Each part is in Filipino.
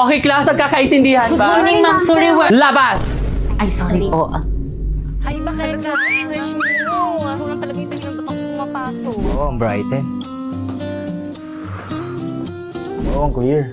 Okay, class, nagkakaintindihan ba? Good morning, ma'am. Sorry, Labas! Ay, sorry po. Ay, bakit ka? Fresh mo. Sobrang talaga yung pinagdang ako pumapasok. Oo, ang bright eh. Oo, ang clear.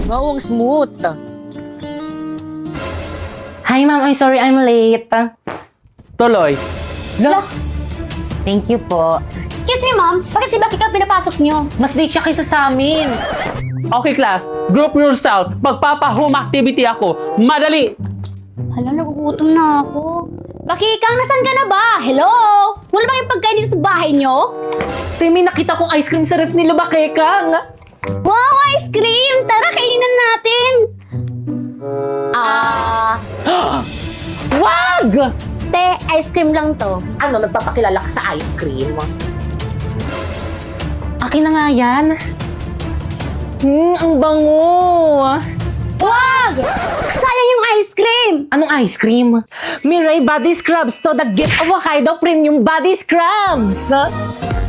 Wow, ang smooth. Hi, ma'am. I'm sorry I'm late. Tuloy. Thank you po. Excuse me, ma'am. Bakit si Bakit ka pinapasok niyo? Mas late siya kaysa sa amin. Okay, class. Group yourself. Magpapa-home activity ako. Madali! Hala, nagugutom na ako. Bakit kang nasan ka na ba? Hello? Wala ba kayong pagkain dito sa bahay niyo? May nakita kong ice cream sa ref nila, Bakekang. Wow, ice cream! Tara, kainin natin! Wag! Te, ice cream lang to. Ano, nagpapakilala ka sa ice cream? Akin na nga yan. Ang bango. Wag! Sayang yung ice cream! Anong ice cream? Mirai Body Scrubs to the gift of Hokkaido Premium Body Scrubs.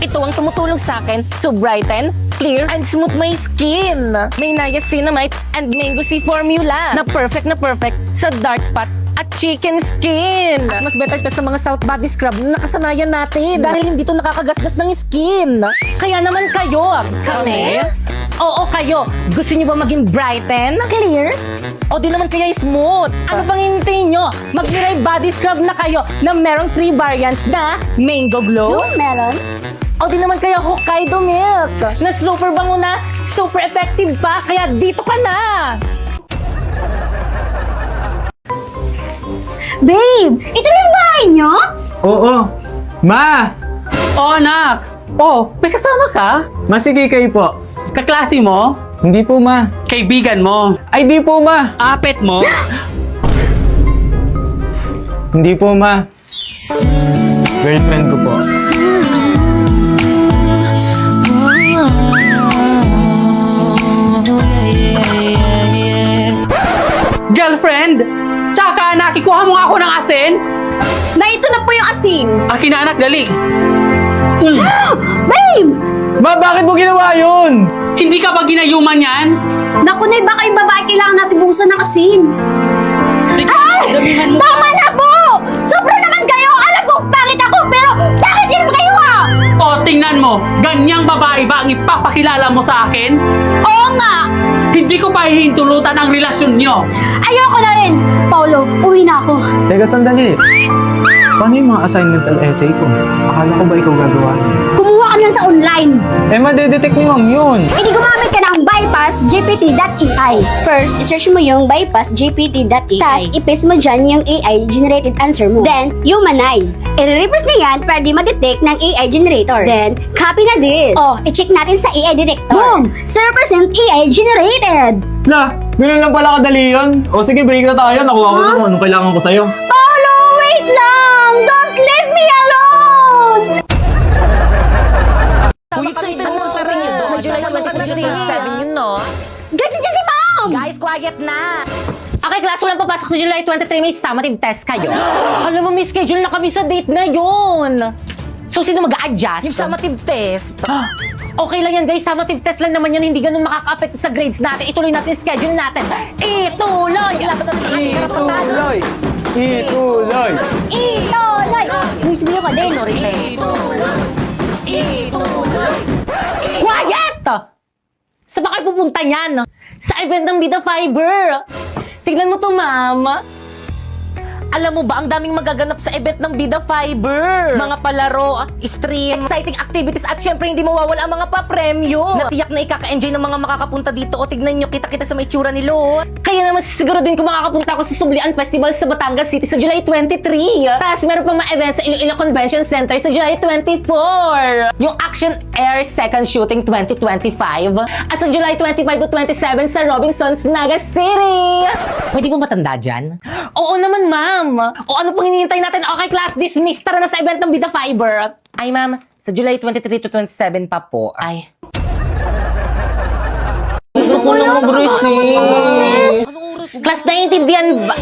Ito ang tumutulong sa akin to brighten, clear, and smooth my skin. May niacinamide and mango sea formula na perfect sa dark spot at chicken skin. At mas better to sa mga salt body scrub na nakasanayan natin dahil hindi to nakakagasgas ng skin. Kaya naman kayo, kami? Oo, kayo. Gusto niyo ba maging brighten? Clear? O di naman kaya smooth. Ano pang hinihintay nyo? Mag-Mirai Body Scrub na kayo na merong 3 variants na Mango Glow. Yung melon? O di naman kaya Hokkaido Milk na super bango na, super effective pa, kaya dito ka na! Babe! Ito na yung bahay niyo? Oo. Ma! Oh, anak! Oh, may kasama ka? Masige kayo po. Kaklase mo? Hindi po, ma. Kaibigan mo? Ay, di po, ma. Apet mo? Hindi po, ma. Girlfriend ko po. Girlfriend? Tsaka anak, ikuha mo nga ako ng asin? Na ito na po yung asin. Akin na anak, dali. Babe! Ma, bakit mo ginawa yun? Hindi ka ba ginayuman yan? Naku, Nay, baka yung babae kailangan natin buhusan ng asin. Sige, damihan mo. Tama na po! Sobra naman kayo! Alam ko, pangit ako, pero bakit yun kayo O, tingnan mo. Ganyang babae ba ang ipapakilala mo sa akin? Oo nga! Hindi ko pa hihintulutan ang relasyon nyo. Ayoko na rin! Paulo, uwi na ako. Teka, sandali. Paano yung mga assignmental essay ko? Akala ko ba ikaw gagawa? Kumuha ka lang sa online. Eh, madedetect ni ma'am yun. Hindi gumamit ka ng bypassgpt.ai. First, isearch mo yung bypassgpt.ai. Tapos, i-paste mo dyan yung AI-generated answer mo. Then, humanize. I-reverse na yan para di ma-detect ng AI generator. Then, copy na this. Oh, i-check natin sa AI detector. Boom! 0% AI generated. La, ganun lang pala kadali yun. O sige, break na tayo. Nakuha ko na kung anong kailangan ko sa'yo. Paulo, wait lang! Don't leave me alone! Uy, excited mo sa rin yun. Sa July 23, 27 yun, no? Guys, nandiyan si ma'am! Guys, quiet na! Okay, class, walang papasok sa July 23, may summative test kayo. Alam mo, may schedule na kami sa date na yun. So, sino mag-a-adjust? Yung summative test. Okay lang yan, guys. Summative test lang naman yan. Hindi ganun makaka-apekto sa grades natin. Ituloy natin yung schedule natin. Ituloy! Ituloy! Ituloy! Ituloy! Uy, sumiyo ka din. Sorry, te. Quiet! Saan ba kayo pupunta niyan? Sa event ng Bida Fiber. Tignan mo to, ma'am. Alam mo ba, ang daming magaganap sa event ng Bida Fiber. Mga palaro, stream, exciting activities, at syempre hindi mawawala ang mga pa-premyo. Natiyak na ikaka-enjoy ng mga makakapunta dito. O tignan nyo, kita-kita sa may tsura nilo. Kaya naman siguro din kung makakapunta ako sa Sublian Festival sa Batangas City sa July 23. Tapos meron pa mga events sa Iloilo Convention Center sa July 24. Yung Action Air Second Shooting 2025. At sa July 25 to 27 sa Robinsons, Naga City. Pwede mo matanda dyan? Oo naman, ma'am. O ano pang hinihintay natin? Okay, class, dismissed. Tara na sa event ng Bida Fiber. Ay, ma'am. Sa July 23 to 27 pa po. Ay. Gusto ko lang mag-receive. Class, naiintindihan ba?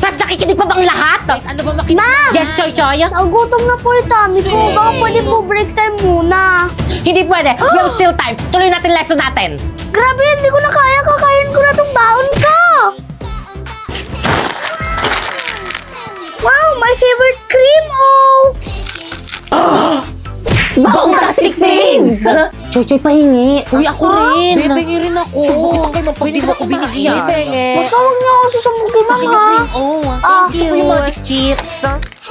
Tas nakikinig pa bang lahat? Ano ba makinig? Ma! Yes, Choy Choy? Nagutom na po yung tummy ko. Baka pwede po break time muna. Hindi pwede. We have still time. Tuloy natin lesson natin. Grabe, hindi ko na kaya. Kakain ko na tong baon ko. Wow, my favorite cream, oh! Baong plastic things! Choy Choy, pahingi. Uy, ako rin. Bebenge rin ako. Subukit ang kayo pag di mo ko binigyan. Basta huwag niyo ako susumugin lang, ha? Oh, Ah, thank you. Yung magic chips.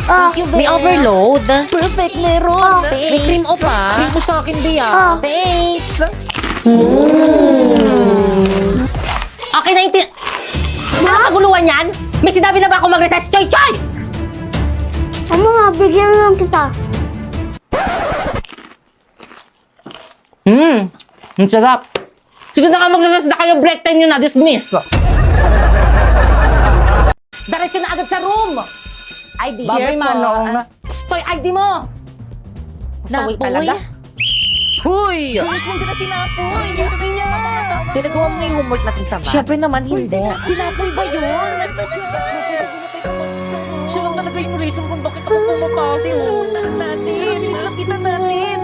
Ah, May overload. Perfect, meron. May cream o pa? Cream mo sa akin, Bea. Ah. Thanks. Okay na yung nakakaguluhan yan? May sinabi na ba ako mag-recess? Choy Choy! ano nga, bigyan lang kita. Ang sarap. Sige na nga mag-recess na kayo, break time nyo na, dismiss. Diretso na agad sa room. ID. Babay, Manong. Toy, ID mo. Saway talaga. Huy! Bakit mo sila tinapoy? Sabi niya. Tinagawa mo yung homework natin sa bahay. Siyempre naman, hindi. Tinapoy ba yun? Siya lang talaga yung reason kung bakit ako pumapasok. Natin, lapitan natin.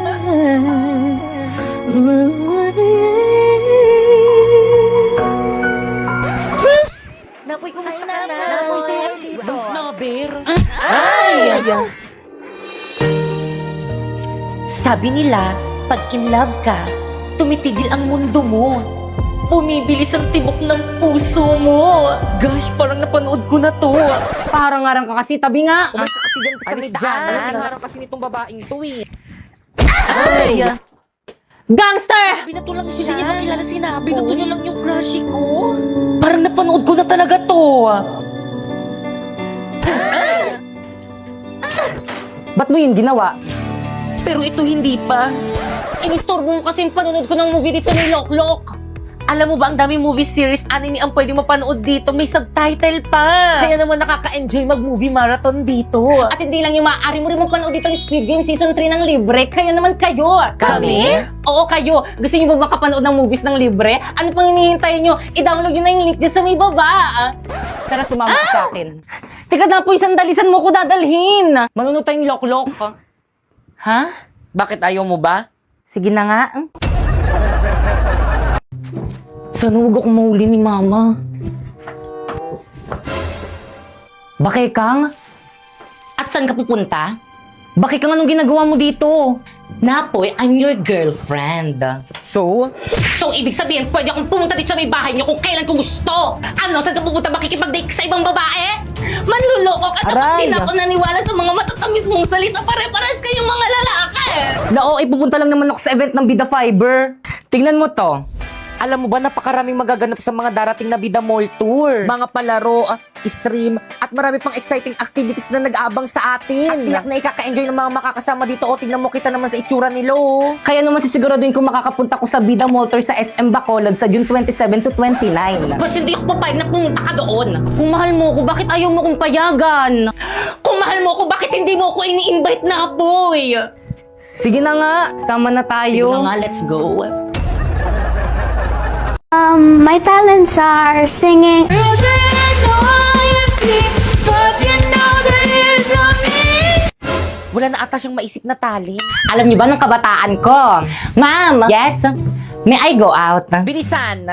Napoy, kumusta na? Napoy sa'yo dito. Dos na, Bear. Ay! Sabi nila, pag in love ka, tumitigil ang mundo mo. Bumibilis ang tibok ng puso mo. Gosh, parang napanood ko na to. Parang ngarang ka kasi, tabi nga. Umalis ka kasi dyan sa Alis medyan. dyan. Kinarang kasi nitong babaeng to eh. Ay! Gangster! Binato lang siya. Hindi niya makilala si Napoy. Binato niya lang yung crush ko. Parang napanood ko na talaga to. Ba't mo yun ginawa? Pero ito hindi pa. Inistorbo mo kasi yung panonood ko ng movie dito ni Loklok. Alam mo ba, ang daming movie series, anime ang pwede mapanood dito. May subtitle pa. Kaya naman nakaka-enjoy mag-movie marathon dito. At hindi lang yung maaari mo rin mapanood dito ni Squid Game Season 3 ng libre. Kaya naman kayo. Kami? Oo, kayo. Gusto niyo ba makapanood ng movies ng libre? Ano pang hinihintay niyo? I-download niyo na yung link dyan sa may baba. Tara, sumama ka sa akin. Teka na po, isang dalisan mo ko dadalhin. Manunod tayong Loklok. Ha? Bakit ayaw mo ba? Sige na nga. Sana huwag akong mahuli ni Mama. Bakit Kang? At saan ka pupunta? Bakit Kang, anong ginagawa mo dito? Napoy, I'm your girlfriend. So? So, ibig sabihin, pwede akong pumunta dito sa may bahay niyo kung kailan ko gusto. Ano, saan ka pupunta? Makikipag-date ka sa ibang babae? Manluloko ka, dapat Aray! din ako naniwala sa mga matatamis mong salita. Pare-pares kayong mga lalaki. Oo, ipupunta lang naman ako sa event ng Bida Fiber. Tingnan mo to. Alam mo ba, napakaraming magaganap sa mga darating na Bida Mall Tour. Mga palaro, stream, at marami pang exciting activities na nag-aabang sa atin. At tiyak na ikaka-enjoy ng mga makakasama dito. O, tingnan mo, kita naman sa itsura nilo. Kaya naman sisiguraduhin kung makakapunta ko sa Bida Mall Tour sa SM Bacolod sa June 27 to 29. Basta hindi ako papayag na pumunta ka doon. Kung mahal mo ko, bakit ayaw mo kong payagan? Kung mahal mo ko, bakit hindi mo ko ini-invite na, boy? Sige na nga, sama na tayo. Sige na nga, let's go. My talents are singing. Wala na ata siyang maisip na talent. Alam niyo ba ng kabataan ko? Ma'am, Yes? May I go out? Bilisan.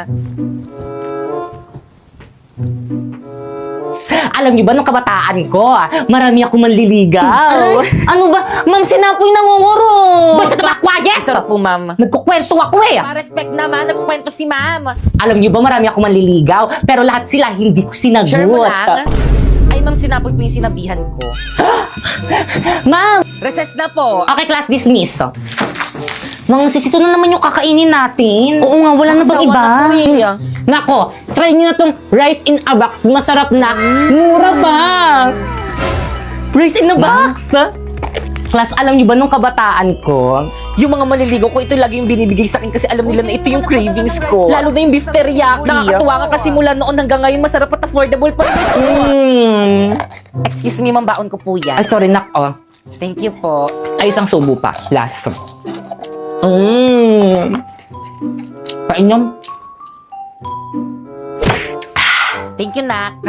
Alam niyo ba ng kabataan ko? Marami ako manliligaw. Ano ba? Ma'am, sinapoy nangunguro. basta ito quiet! Sarap po, ma'am. Nagkukwento ako eh. Pa-respect naman, nagkukwento si ma'am. Alam niyo ba marami ako manliligaw, pero lahat sila hindi ko sinagot. Sure mo lang? Ay, ma'am, sinaboy po yung sinabihan ko. Ma'am! Recess na po. Okay, class dismiss. Mga sis, ito na naman yung kakainin natin. Oo nga, wala na bang Sawa iba? na po eh. Nako, try niyo na tong rice in a box. Masarap na. Mura pa. Rice in a box. Class, alam niyo ba nung kabataan ko? Yung mga maliligaw ko, ito lagi yung binibigay sa akin kasi alam nila na ito yung cravings ko. Lalo na yung beef teriyaki. Nakakatuwa nga kasi mula noon hanggang ngayon, masarap at affordable pa rin ito. Excuse me, ma'am, baon ko po yan. Ay, sorry, nako. Thank you po. Ay, isang subo pa. Last. Painom. Thank you, nak.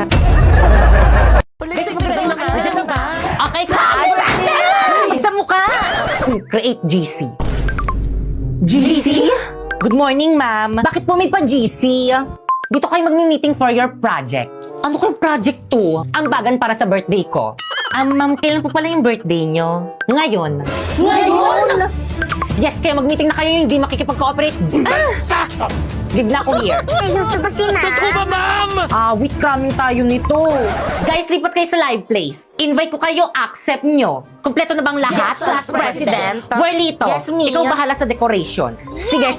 Guys, magandang na kayo. Diyan na ba? Okay, class. Sa mukha. Create GC. GC? Good morning, ma'am. Bakit po may pa GC? Dito kayo mag-meeting for your project. Ano kang project to? Ambagan para sa birthday ko. Ma'am, kailan po pala yung birthday nyo? Ngayon. Ngayon? Yes, kaya mag-meeting na kayo yung hindi makikipag-cooperate. Leave na ako here. Gusto ba si ma'am? Wait, cramming tayo nito. Guys, lipat kayo sa live place. Invite ko kayo, accept nyo. Kompleto na bang lahat? Yes, Class President. Whirlito, Yes, me. ikaw bahala sa decoration. Sige.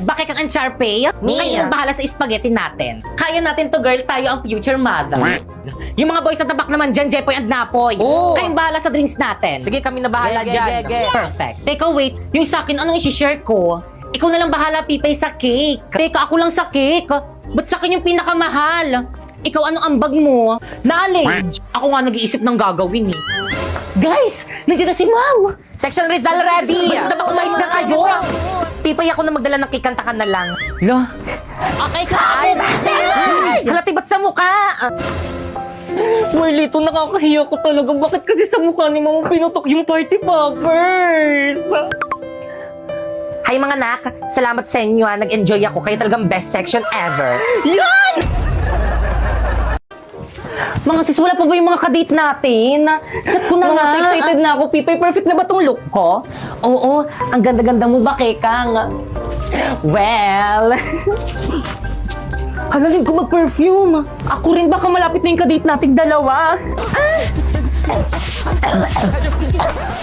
Bakit kang Uncharpay? Me. Ngayon bahala sa spaghetti natin. Kaya natin to, girl. Tayo ang future mother. Yung mga boys sa tabak naman dyan, Jepoy and Napoy. Oo. Kayong bahala sa drinks natin. Sige, kami na bahala dyan. Perfect. Teka, wait. Yung sa akin, anong isi-share ko? Ikaw na lang bahala, Pipay, sa cake. Teka, ako lang sa cake. Ba't sa akin yung pinakamahal? Ikaw, anong ambag mo? Knowledge. Ako nga nag-iisip ng gagawin eh. Guys, nandiyan na si Ma'am. Section Rizal ready. Basta ba umayos na kayo? Pipay ako na magdala ng kikanta ka na lang. Lo. Okay, Kai. Halati ba't sa mukha? Marlito, nakakahiya ko talaga. Bakit kasi sa mukha ni Mama pinutok yung party poppers? Hi mga anak, salamat sa inyo ha. Nag-enjoy ako. Kayo talagang best section ever. Yan! Mga sis, wala pa ba yung mga kadate natin? Chat ko na nga. Excited na ako, Pipay. Perfect na ba tong look ko? Oo, ang ganda-ganda mo ba, Kekang? Well... Halalim ko mag-perfume. Ako rin baka malapit na yung kadate nating dalawa.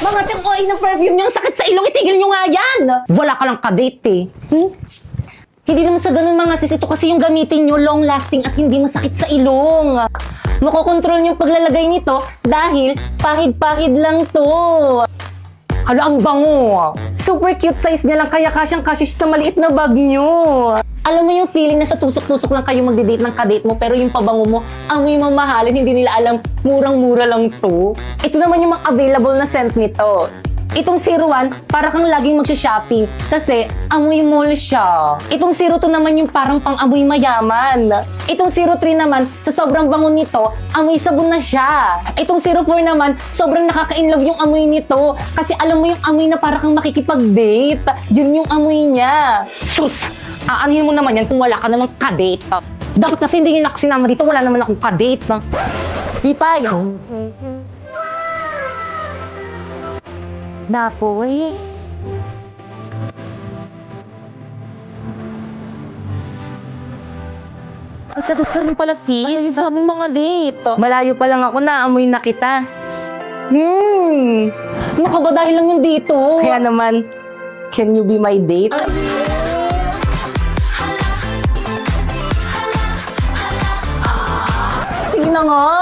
Mga tikoy ng perfume niyo, ang sakit sa ilong, itigil niyo nga yan! Wala ka lang kadate eh. Hindi naman sa ganun mga sis, ito kasi yung gamitin nyo, long-lasting at hindi masakit sa ilong. Makokontrol yung paglalagay nito dahil pahid-pahid lang to. Hala, ang bango. Super cute size niya lang kaya kasyang-kasya siya sa maliit na bag nyo. Alam mo yung feeling na sa tusok-tusok lang kayo magdi-date ng kadate mo pero yung pabango mo, amoy mamahalin, hindi nila alam, murang-mura lang to. Ito naman yung mga available na scent nito. Itong 01, para kang laging magsha-shopping kasi amoy mall siya. Itong 02 naman yung parang pang-amoy mayaman. Itong 03 naman, sa sobrang bango nito, amoy sabon na siya. Itong 04 naman, sobrang nakaka-inlove yung amoy nito kasi alam mo yung amoy na para kang makikipag-date. Yun yung amoy niya. Sus! Aanihin mo naman yan kung wala ka namang kadate. Dapat kasi hindi nyo nakasinama dito, wala naman akong kadate. Pipay! Napoy. Agad ka rin pala sis. Ay, sa aming mga date. Malayo pa lang ako na, amoy na kita. Ano ka ba dahil lang yung dito? Kaya naman, can you be my date? Sige na nga.